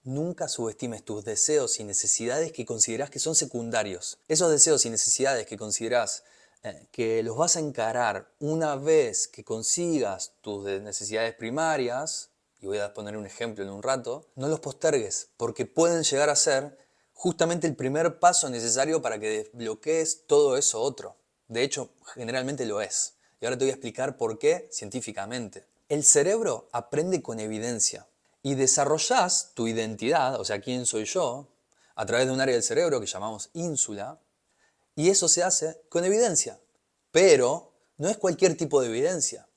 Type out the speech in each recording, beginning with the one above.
Nunca subestimes tus deseos y necesidades que consideras que son secundarios. Esos deseos y necesidades que consideras que los vas a encarar una vez que consigas tus necesidades primarias, y voy a poner un ejemplo en un rato, no los postergues, porque pueden llegar a ser justamente el primer paso necesario para que desbloquees todo eso otro. De hecho, generalmente lo es. Y ahora te voy a explicar por qué científicamente. El cerebro aprende con evidencia y desarrollás tu identidad, o sea, quién soy yo, a través de un área del cerebro que llamamos ínsula, y eso se hace con evidencia. Pero no es cualquier tipo de evidencia.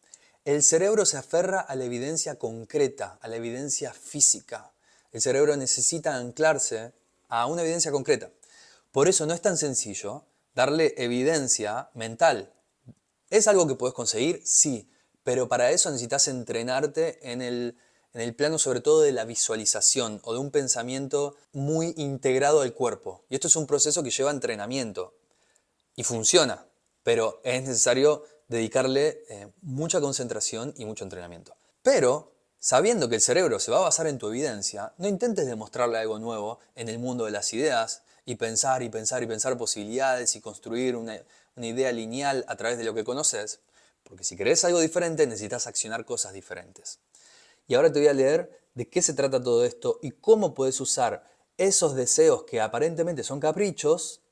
El cerebro se aferra a la evidencia concreta, a la evidencia física. El cerebro necesita anclarse a una evidencia concreta. Por eso no es tan sencillo darle evidencia mental. ¿Es algo que puedes conseguir? Sí, pero para eso necesitas entrenarte en el plano sobre todo de la visualización o de un pensamiento muy integrado al cuerpo. Y esto es un proceso que lleva entrenamiento y funciona, pero es necesario dedicarle mucha concentración y mucho entrenamiento. Pero, sabiendo que el cerebro se va a basar en tu evidencia, no intentes demostrarle algo nuevo en el mundo de las ideas y pensar y pensar y pensar posibilidades y construir una idea lineal a través de lo que conoces, porque si querés algo diferente necesitas accionar cosas diferentes. Y ahora te voy a leer de qué se trata todo esto y cómo puedes usar esos deseos que aparentemente son caprichos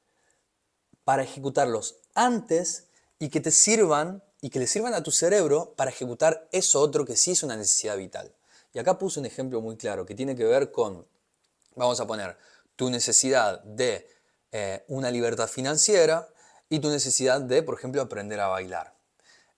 para ejecutarlos antes y que te sirvan y que le sirvan a tu cerebro para ejecutar eso otro que sí es una necesidad vital. Y acá puse un ejemplo muy claro que tiene que ver con, vamos a poner, tu necesidad de una libertad financiera y tu necesidad de, por ejemplo, aprender a bailar.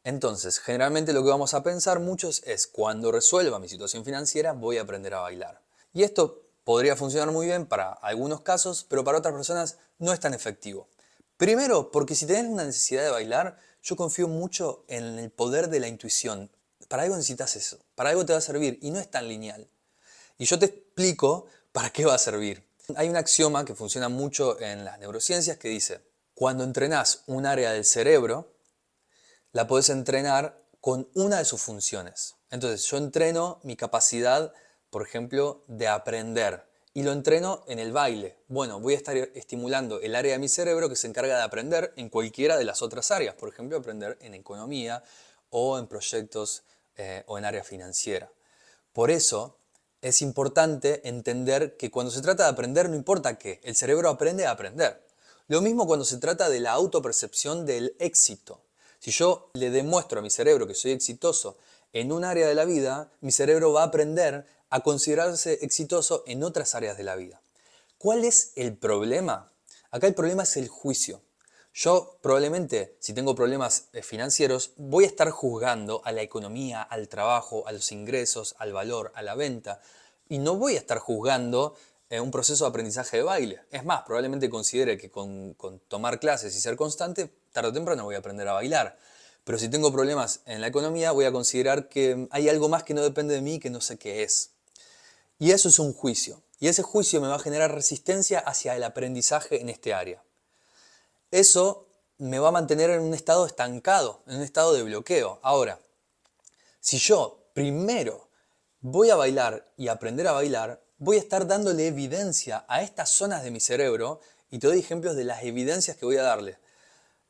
Entonces, generalmente lo que vamos a pensar muchos es, cuando resuelva mi situación financiera, voy a aprender a bailar. Y esto podría funcionar muy bien para algunos casos, pero para otras personas no es tan efectivo. Primero, porque si tenés una necesidad de bailar, yo confío mucho en el poder de la intuición. Para algo necesitas eso, para algo te va a servir y no es tan lineal. Y yo te explico para qué va a servir. Hay un axioma que funciona mucho en las neurociencias que dice, cuando entrenás un área del cerebro, la podés entrenar con una de sus funciones. Entonces, yo entreno mi capacidad, por ejemplo, de aprender y lo entreno en el baile. Bueno, voy a estar estimulando el área de mi cerebro que se encarga de aprender en cualquiera de las otras áreas. Por ejemplo, aprender en economía o en proyectos o en área financiera. Por eso es importante entender que cuando se trata de aprender no importa qué, el cerebro aprende a aprender. Lo mismo cuando se trata de la autopercepción del éxito. Si yo le demuestro a mi cerebro que soy exitoso en un área de la vida, mi cerebro va a aprender a considerarse exitoso en otras áreas de la vida. ¿Cuál es el problema? Acá el problema es el juicio. Yo probablemente, si tengo problemas financieros, voy a estar juzgando a la economía, al trabajo, a los ingresos, al valor, a la venta, y no voy a estar juzgando un proceso de aprendizaje de baile. Es más, probablemente considere que con tomar clases y ser constante, tarde o temprano voy a aprender a bailar. Pero si tengo problemas en la economía, voy a considerar que hay algo más que no depende de mí y que no sé qué es. Y eso es un juicio. Y ese juicio me va a generar resistencia hacia el aprendizaje en este área. Eso me va a mantener en un estado estancado, en un estado de bloqueo. Ahora, si yo primero voy a bailar y aprender a bailar, voy a estar dándole evidencia a estas zonas de mi cerebro y te doy ejemplos de las evidencias que voy a darle.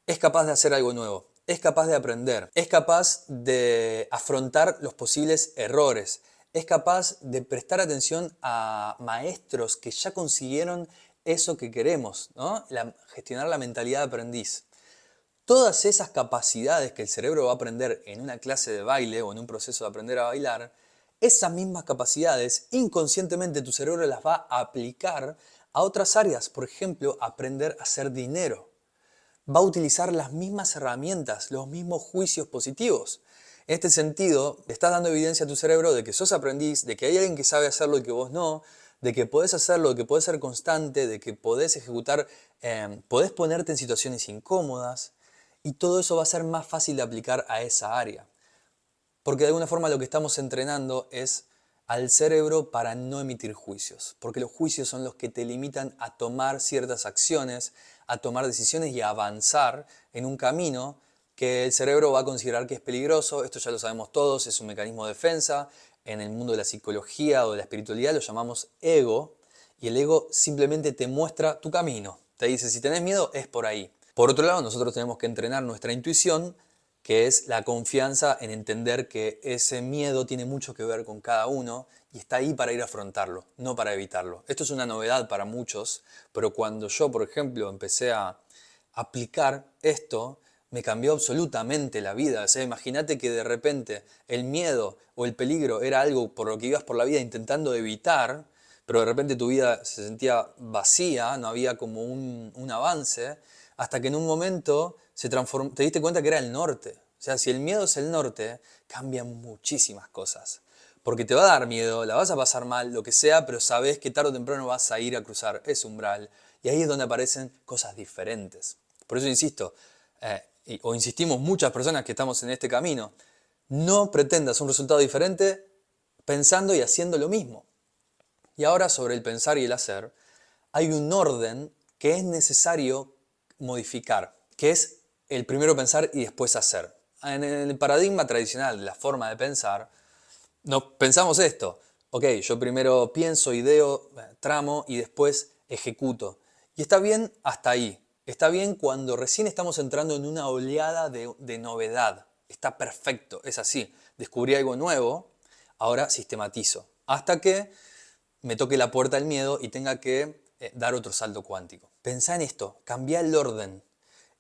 Es capaz de hacer algo nuevo, es capaz de aprender, es capaz de afrontar los posibles errores, es capaz de prestar atención a maestros que ya consiguieron eso que queremos, ¿no? Gestionar la mentalidad de aprendiz. Todas esas capacidades que el cerebro va a aprender en una clase de baile o en un proceso de aprender a bailar, esas mismas capacidades, inconscientemente tu cerebro las va a aplicar a otras áreas. Por ejemplo, aprender a hacer dinero. Va a utilizar las mismas herramientas, los mismos juicios positivos. En este sentido, le estás dando evidencia a tu cerebro de que sos aprendiz, de que hay alguien que sabe hacerlo y que vos no, de que podés hacerlo, de que podés ser constante, de que podés ejecutar, podés ponerte en situaciones incómodas, y todo eso va a ser más fácil de aplicar a esa área. Porque de alguna forma lo que estamos entrenando es al cerebro para no emitir juicios, porque los juicios son los que te limitan a tomar ciertas acciones, a tomar decisiones y a avanzar en un camino que el cerebro va a considerar que es peligroso. Esto ya lo sabemos todos, es un mecanismo de defensa. en el mundo de la psicología o de la espiritualidad lo llamamos ego, y el ego simplemente te muestra tu camino. Te dice, si tenés miedo, es por ahí. Por otro lado, nosotros tenemos que entrenar nuestra intuición, que es la confianza en entender que ese miedo tiene mucho que ver con cada uno y está ahí para ir a afrontarlo, no para evitarlo. Esto es una novedad para muchos, pero cuando yo, por ejemplo, empecé a aplicar esto, me cambió absolutamente la vida. O sea, imagínate que de repente el miedo o el peligro era algo por lo que ibas por la vida intentando evitar, pero de repente tu vida se sentía vacía, no había como un avance, hasta que en un momento se transformó, te diste cuenta que era el norte. O sea, si el miedo es el norte, cambian muchísimas cosas. Porque te va a dar miedo, la vas a pasar mal, lo que sea, pero sabes que tarde o temprano vas a ir a cruzar ese umbral. Y ahí es donde aparecen cosas diferentes. Por eso insisto, o insistimos muchas personas que estamos en este camino, no pretendas un resultado diferente pensando y haciendo lo mismo. Y ahora sobre el pensar y el hacer, hay un orden que es necesario modificar, que es el primero pensar y después hacer. En el paradigma tradicional de la forma de pensar, pensamos esto. Ok, yo primero pienso, ideo, tramo y después ejecuto. Y está bien hasta ahí. Está bien cuando recién estamos entrando en una oleada de novedad. Está perfecto, es así. Descubrí algo nuevo, ahora sistematizo. Hasta que me toque la puerta del miedo y tenga que dar otro salto cuántico. Pensá en esto, cambia el orden.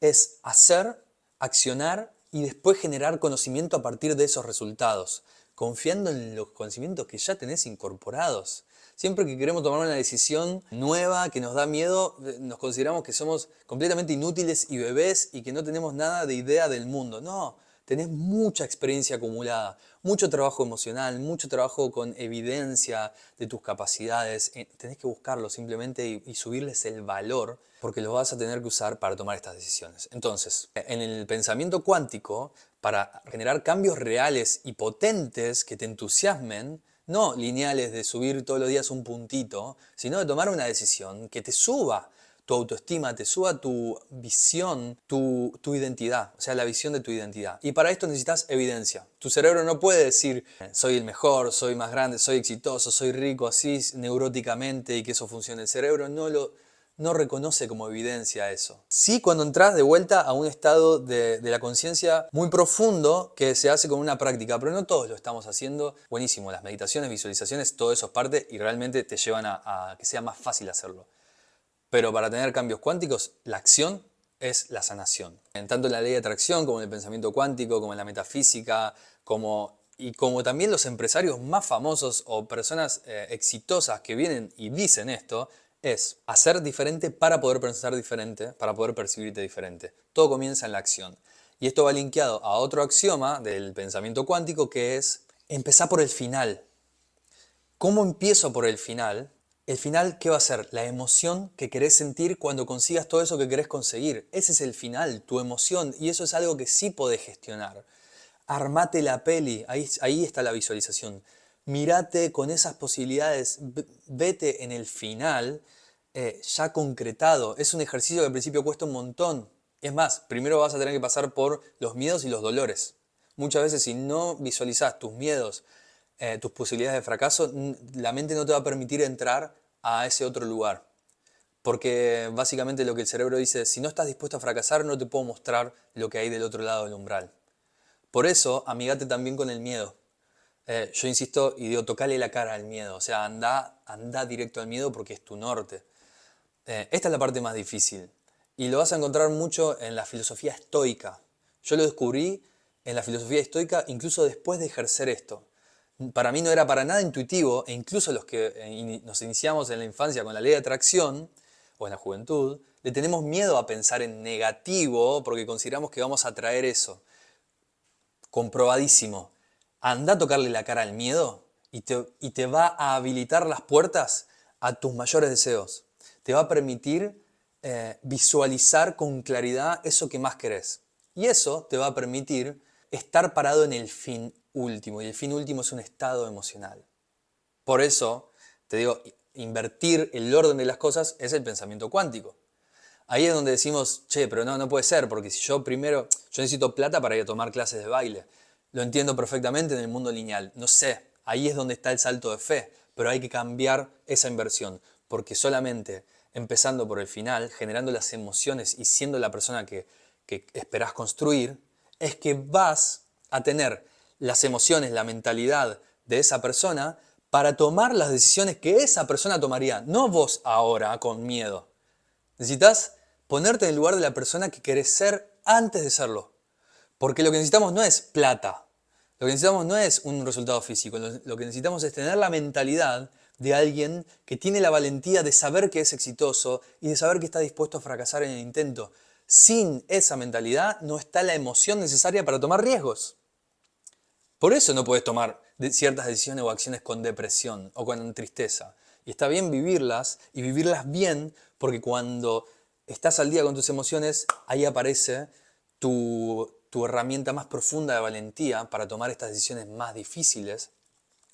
Es hacer, accionar y después generar conocimiento a partir de esos resultados, confiando en los conocimientos que ya tenés incorporados. Siempre que queremos tomar una decisión nueva que nos da miedo, nos consideramos que somos completamente inútiles y bebés y que no tenemos nada de idea del mundo. No, tenés mucha experiencia acumulada, mucho trabajo emocional, mucho trabajo con evidencia de tus capacidades. Tenés que buscarlo simplemente y subirles el valor porque los vas a tener que usar para tomar estas decisiones. Entonces, en el pensamiento cuántico, para generar cambios reales y potentes que te entusiasmen, no lineales de subir todos los días un puntito, sino de tomar una decisión que te suba tu autoestima, te suba tu visión, tu identidad, o sea, la visión de tu identidad. Y para esto necesitas evidencia. Tu cerebro no puede decir, soy el mejor, soy más grande, soy exitoso, soy rico, así neuróticamente y que eso funcione. El cerebro no reconoce como evidencia eso. Sí, cuando entras de vuelta a un estado de la conciencia muy profundo que se hace con una práctica, pero no todos lo estamos haciendo. Buenísimo, las meditaciones, visualizaciones, todo eso es parte y realmente te llevan a que sea más fácil hacerlo. Pero para tener cambios cuánticos, la acción es la sanación. En tanto en la ley de atracción, como en el pensamiento cuántico, como en la metafísica, como también los empresarios más famosos o personas exitosas que vienen y dicen esto, es hacer diferente para poder pensar diferente, para poder percibirte diferente. Todo comienza en la acción. Y esto va linkeado a otro axioma del pensamiento cuántico que es empezar por el final. ¿Cómo empiezo por el final? El final, ¿qué va a ser? La emoción que querés sentir cuando consigas todo eso que querés conseguir. Ese es el final, tu emoción, y eso es algo que sí podés gestionar. Armate la peli, ahí está la visualización. Mírate con esas posibilidades, vete en el final ya concretado. Es un ejercicio que al principio cuesta un montón. Es más, primero vas a tener que pasar por los miedos y los dolores. Muchas veces si no visualizás tus miedos, tus posibilidades de fracaso, la mente no te va a permitir entrar a ese otro lugar. Porque básicamente lo que el cerebro dice, si no estás dispuesto a fracasar, no te puedo mostrar lo que hay del otro lado del umbral. Por eso, amigate también con el miedo. Yo insisto y digo, tocale la cara al miedo. O sea, anda directo al miedo porque es tu norte. Esta es la parte más difícil. Y lo vas a encontrar mucho en la filosofía estoica. Yo lo descubrí en la filosofía estoica incluso después de ejercer esto. Para mí no era para nada intuitivo, e incluso los que nos iniciamos en la infancia con la ley de atracción, o en la juventud, le tenemos miedo a pensar en negativo porque consideramos que vamos a atraer eso. Comprobadísimo. Anda a tocarle la cara al miedo y te va a habilitar las puertas a tus mayores deseos. Te va a permitir visualizar con claridad eso que más querés. Y eso te va a permitir estar parado en el fin último. Y el fin último es un estado emocional. Por eso, te digo, invertir el orden de las cosas es el pensamiento cuántico. Ahí es donde decimos, che, pero no puede ser, porque si yo necesito plata para ir a tomar clases de baile. Lo entiendo perfectamente en el mundo lineal. No sé, ahí es donde está el salto de fe, pero hay que cambiar esa inversión, porque solamente empezando por el final, generando las emociones y siendo la persona que esperás construir, es que vas a tener las emociones, la mentalidad de esa persona para tomar las decisiones que esa persona tomaría, no vos ahora con miedo. Necesitas ponerte en el lugar de la persona que querés ser antes de serlo. Porque lo que necesitamos no es plata, lo que necesitamos no es un resultado físico, lo que necesitamos es tener la mentalidad de alguien que tiene la valentía de saber que es exitoso y de saber que está dispuesto a fracasar en el intento. Sin esa mentalidad no está la emoción necesaria para tomar riesgos. Por eso no puedes tomar ciertas decisiones o acciones con depresión o con tristeza. Y está bien vivirlas y vivirlas bien porque cuando estás al día con tus emociones, ahí aparece tu herramienta más profunda de valentía para tomar estas decisiones más difíciles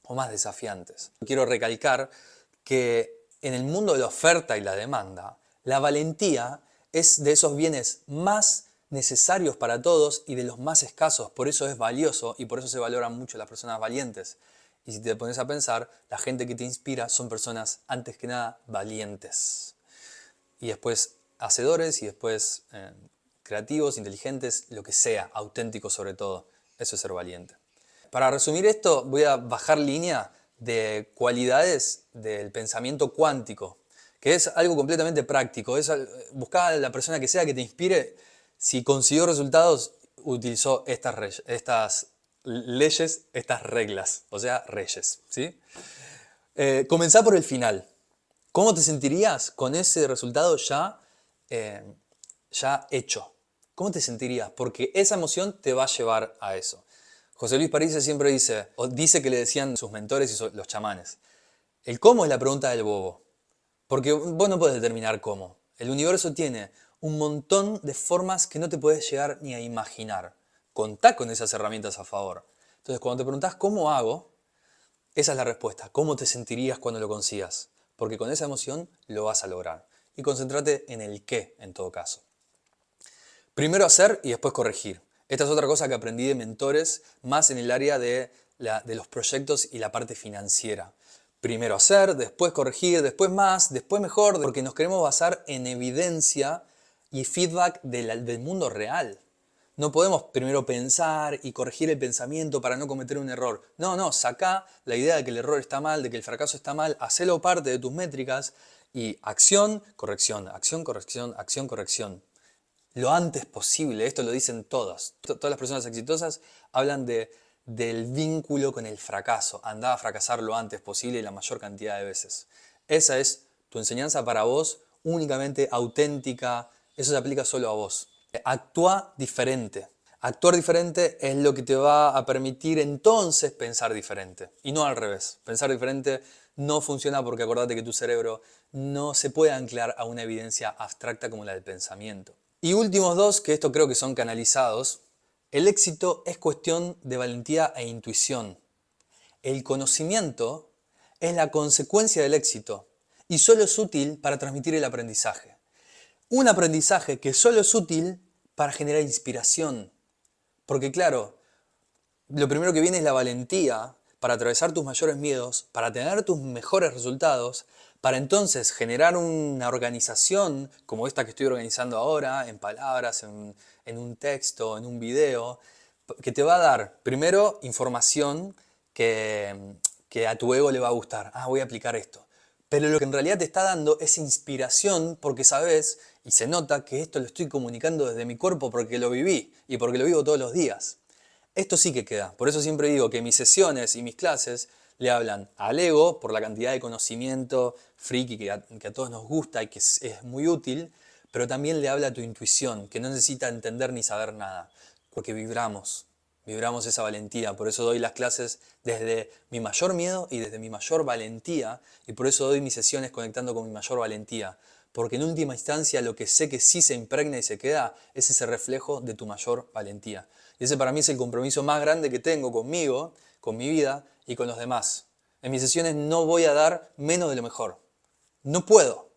o más desafiantes. Quiero recalcar que en el mundo de la oferta y la demanda, la valentía es de esos bienes más necesarios para todos y de los más escasos. Por eso es valioso y por eso se valoran mucho las personas valientes. Y si te pones a pensar, la gente que te inspira son personas, antes que nada, valientes. Y después hacedores y después creativos, inteligentes, lo que sea, auténticos sobre todo. Eso es ser valiente. Para resumir esto, voy a bajar línea de cualidades del pensamiento cuántico, que es algo completamente práctico. Es buscar a la persona que sea que te inspire. Si consiguió resultados, utilizó estas leyes, estas reglas, o sea, reyes. ¿Sí? Comenzá por el final. ¿Cómo te sentirías con ese resultado ya hecho? ¿Cómo te sentirías? Porque esa emoción te va a llevar a eso. José Luis París siempre dice, o dice que le decían sus mentores y los chamanes, el cómo es la pregunta del bobo. Porque vos no podés determinar cómo. El universo tiene un montón de formas que no te podés llegar ni a imaginar. Contá con esas herramientas a favor. Entonces, cuando te preguntás cómo hago, esa es la respuesta. ¿Cómo te sentirías cuando lo consigas? Porque con esa emoción lo vas a lograr. Y concéntrate en el qué, en todo caso. Primero hacer y después corregir. Esta es otra cosa que aprendí de mentores, más en el área de los proyectos y la parte financiera. Primero hacer, después corregir, después más, después mejor, porque nos queremos basar en evidencia y feedback del mundo real. No podemos primero pensar y corregir el pensamiento para no cometer un error. No, sacá la idea de que el error está mal, de que el fracaso está mal, hacelo parte de tus métricas y acción, corrección, acción, corrección, acción, corrección. Lo antes posible, esto lo dicen todas. Todas las personas exitosas hablan del vínculo con el fracaso. Andá a fracasar lo antes posible y la mayor cantidad de veces. Esa es tu enseñanza para vos, únicamente auténtica. Eso se aplica solo a vos. Actúa diferente. Actuar diferente es lo que te va a permitir entonces pensar diferente. Y no al revés. Pensar diferente no funciona porque acordate que tu cerebro no se puede anclar a una evidencia abstracta como la del pensamiento. Y últimos dos, que esto creo que son canalizados. El éxito es cuestión de valentía e intuición. El conocimiento es la consecuencia del éxito y solo es útil para transmitir el aprendizaje. Un aprendizaje que solo es útil para generar inspiración. Porque claro, lo primero que viene es la valentía para atravesar tus mayores miedos, para tener tus mejores resultados, para entonces generar una organización como esta que estoy organizando ahora, en palabras, en un texto, en un video, que te va a dar primero información que a tu ego le va a gustar. Ah, voy a aplicar esto. Pero lo que en realidad te está dando es inspiración porque sabes y se nota que esto lo estoy comunicando desde mi cuerpo porque lo viví y porque lo vivo todos los días. Esto sí que queda. Por eso siempre digo que mis sesiones y mis clases le hablan al ego por la cantidad de conocimiento friki que a todos nos gusta y que es muy útil, pero también le habla a tu intuición, que no necesita entender ni saber nada, porque vibramos esa valentía. Por eso doy las clases desde mi mayor miedo y desde mi mayor valentía, y por eso doy mis sesiones conectando con mi mayor valentía. Porque en última instancia lo que sé que sí se impregna y se queda es ese reflejo de tu mayor valentía. Y ese para mí es el compromiso más grande que tengo conmigo, con mi vida y con los demás. En mis sesiones no voy a dar menos de lo mejor. No puedo.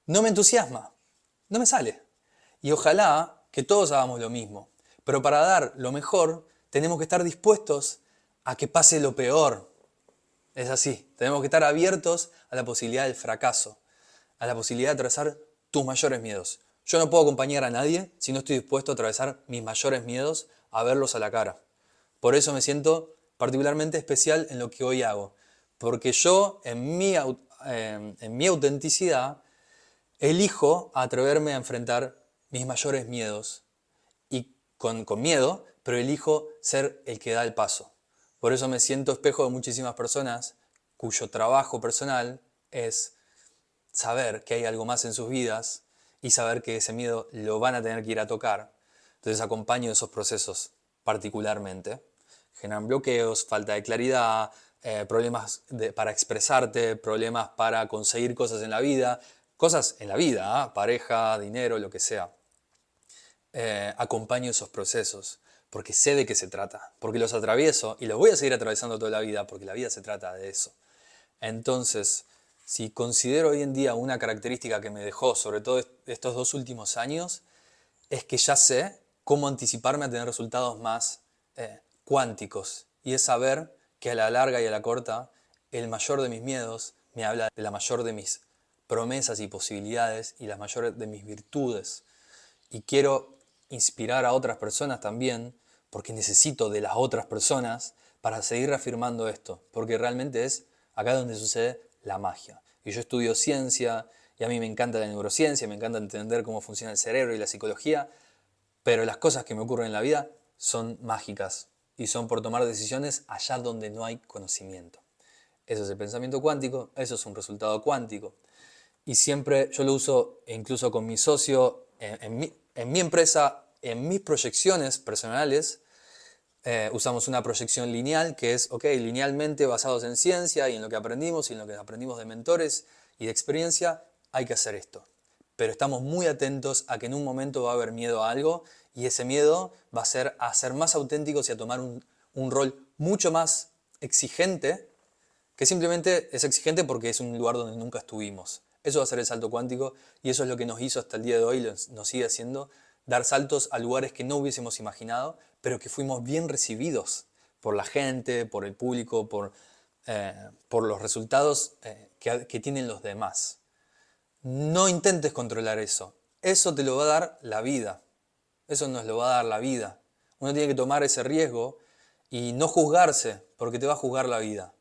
No me entusiasma. No me sale. Y ojalá que todos hagamos lo mismo. Pero para dar lo mejor tenemos que estar dispuestos a que pase lo peor. Es así. Tenemos que estar abiertos a la posibilidad del fracaso, a la posibilidad de atravesar tus mayores miedos. Yo no puedo acompañar a nadie si no estoy dispuesto a atravesar mis mayores miedos, a verlos a la cara. Por eso me siento particularmente especial en lo que hoy hago. Porque yo, en mi autenticidad, elijo atreverme a enfrentar mis mayores miedos. Y con miedo, pero elijo ser el que da el paso. Por eso me siento espejo de muchísimas personas cuyo trabajo personal es saber que hay algo más en sus vidas y saber que ese miedo lo van a tener que ir a tocar. Entonces acompaño esos procesos particularmente. Generan bloqueos, falta de claridad, problemas para expresarte, problemas para conseguir cosas en la vida. Cosas en la vida, ¿eh? Pareja, dinero, lo que sea. Acompaño esos procesos porque sé de qué se trata, porque los atravieso y los voy a seguir atravesando toda la vida porque la vida se trata de eso. Entonces, si considero hoy en día una característica que me dejó, sobre todo estos 2 últimos años, es que ya sé cómo anticiparme a tener resultados más cuánticos. Y es saber que a la larga y a la corta, el mayor de mis miedos me habla de la mayor de mis promesas y posibilidades y las mayores de mis virtudes. Y quiero inspirar a otras personas también, porque necesito de las otras personas para seguir reafirmando esto, porque realmente es acá donde sucede la magia. Y yo estudio ciencia, y a mí me encanta la neurociencia, me encanta entender cómo funciona el cerebro y la psicología, pero las cosas que me ocurren en la vida son mágicas y son por tomar decisiones allá donde no hay conocimiento. Eso es el pensamiento cuántico, eso es un resultado cuántico. Y siempre yo lo uso, incluso con mi socio, en mi empresa, en mis proyecciones personales, usamos una proyección lineal que es, ok, linealmente basados en ciencia y en lo que aprendimos y en lo que aprendimos de mentores y de experiencia, hay que hacer esto. Pero estamos muy atentos a que en un momento va a haber miedo a algo y ese miedo va a ser más auténticos y a tomar un rol mucho más exigente, que simplemente es exigente porque es un lugar donde nunca estuvimos. Eso va a ser el salto cuántico y eso es lo que nos hizo hasta el día de hoy, nos sigue haciendo, dar saltos a lugares que no hubiésemos imaginado, pero que fuimos bien recibidos por la gente, por el público, por los resultados que tienen los demás. No intentes controlar eso. Eso te lo va a dar la vida. Eso nos lo va a dar la vida. Uno tiene que tomar ese riesgo y no juzgarse, porque te va a juzgar la vida.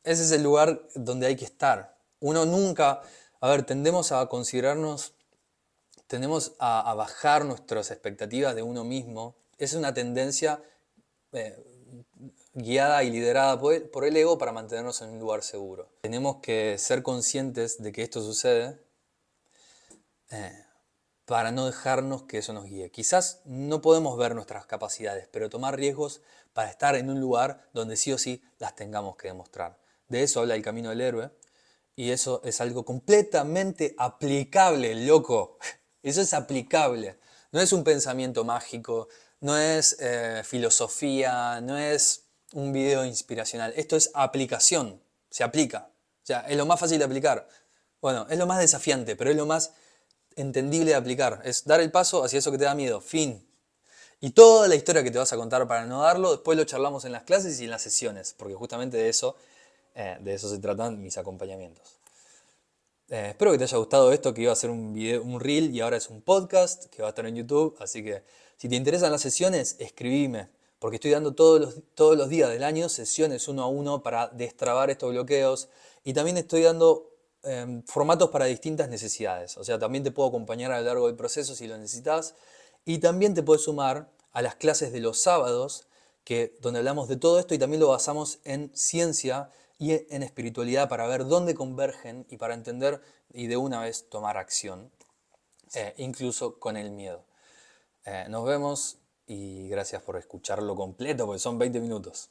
Ese es el lugar donde hay que estar. Uno nunca, tendemos a considerarnos, tendemos a bajar nuestras expectativas de uno mismo. Es una tendencia eh, guiada y liderada por el ego para mantenernos en un lugar seguro. Tenemos que ser conscientes de que esto sucede para no dejarnos que eso nos guíe. Quizás no podemos ver nuestras capacidades, pero tomar riesgos para estar en un lugar donde sí o sí las tengamos que demostrar. De eso habla el camino del héroe y eso es algo completamente aplicable, loco. Eso es aplicable. No es un pensamiento mágico, no es filosofía, no es un video inspiracional. Esto es aplicación, se aplica. O sea, es lo más fácil de aplicar. Bueno, es lo más desafiante, pero es lo más entendible de aplicar. Es dar el paso hacia eso que te da miedo. Fin. Y toda la historia que te vas a contar para no darlo, después lo charlamos en las clases y en las sesiones, porque justamente de eso se tratan mis acompañamientos. Espero que te haya gustado esto, que iba a ser un video, un reel y ahora es un podcast que va a estar en YouTube. Así que si te interesan las sesiones, escribime, porque estoy dando todos los días del año sesiones 1 a 1 para destrabar estos bloqueos. Y también estoy dando formatos para distintas necesidades. O sea, también te puedo acompañar a lo largo del proceso si lo necesitas. Y también te puedes sumar a las clases de los sábados, donde hablamos de todo esto y también lo basamos en ciencia y en espiritualidad para ver dónde convergen y para entender y de una vez tomar acción, incluso con el miedo. Nos vemos y gracias por escucharlo completo porque son 20 minutos.